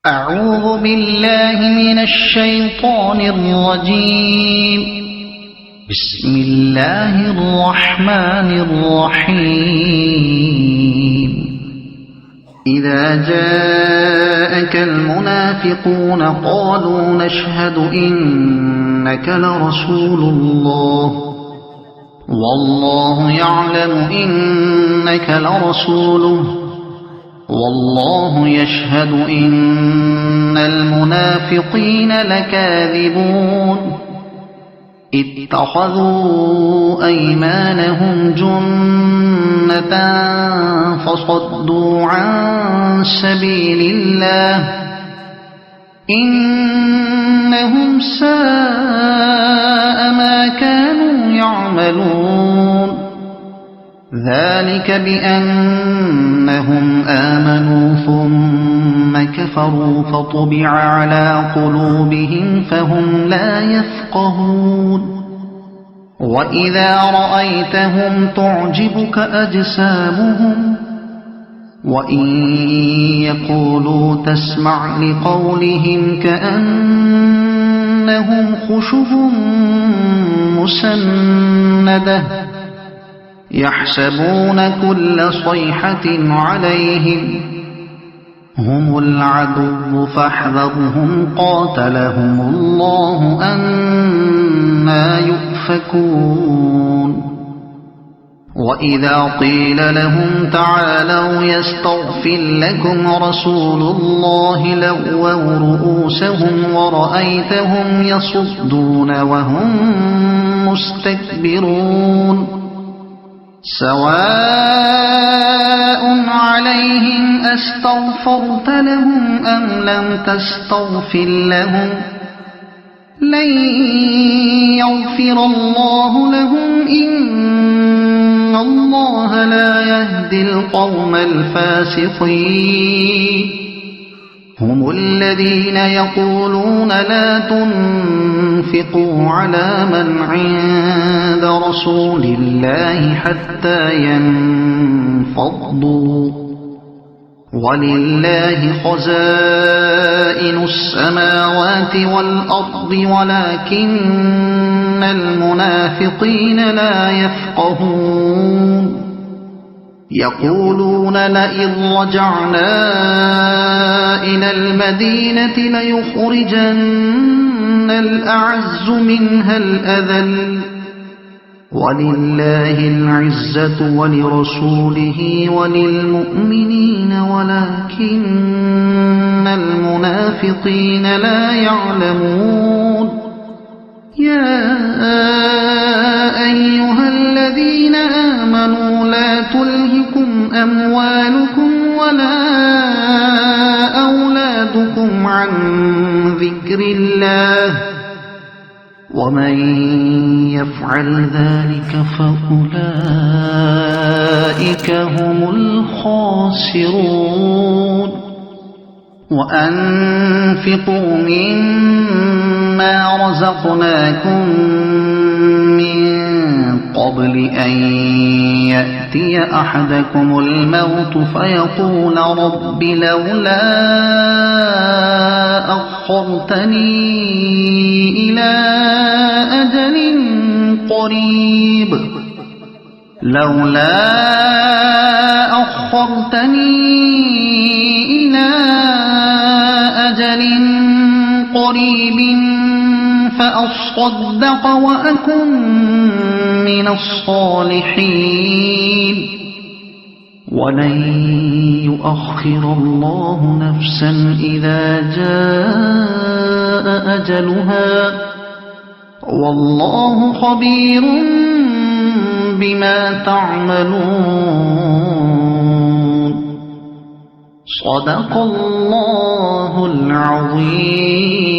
أعوذ بالله من الشيطان الرجيم. بسم الله الرحمن الرحيم. إذا جاءك المنافقون قالوا نشهد إنك لرسول الله والله يعلم إنك لرسوله والله يشهد إن المنافقين لكاذبون. اتخذوا أيمانهم جنة فصدوا عن سبيل الله إنهم ساء ما كانوا يعملون. ذلك بأنهم آمنوا ثم كفروا فطبع على قلوبهم فهم لا يفقهون. وإذا رأيتهم تعجبك أجسامهم وإن يقولوا تسمع لقولهم كأنهم خشب مسندة يحسبون كل صيحة عليهم هم العدو فاحذرهم قاتلهم الله أنى يؤفكون. وإذا قيل لهم تعالوا يستغفر لكم رسول الله لووا رؤوسهم ورأيتهم يصدون وهم مستكبرون. سواء عليهم أستغفرت لهم أم لم تستغفر لهم لن يغفر الله لهم إن الله لا يهدي القوم الفاسقين. هم الذين يقولون لا تنفقوا على من عند رسول الله حتى ينفضوا ولله خزائن السماوات والأرض ولكن المنافقين لا يفقهون. يقولون لئن رجعنا إلى المدينة ليخرجن الأعز منها الأذل ولله العزة ولرسوله وللمؤمنين ولكن المنافقين لا يعلمون. يا أيها الذين آمنوا لا تلهكم أموالكم ولا أولادكم عن ذكر الله ومن يفعل ذلك فأولئك هم الخاسرون. وأنفقوا مما رزقناكم من قبل أن يأتي أحدكم الموت فيقول رب لولا أخرتني إلى أجل قريب فأصدق وأكن من الصالحين. ولن يؤخر الله نفسا إذا جاء أجلها والله خبير بما تعملون. صدق الله العظيم.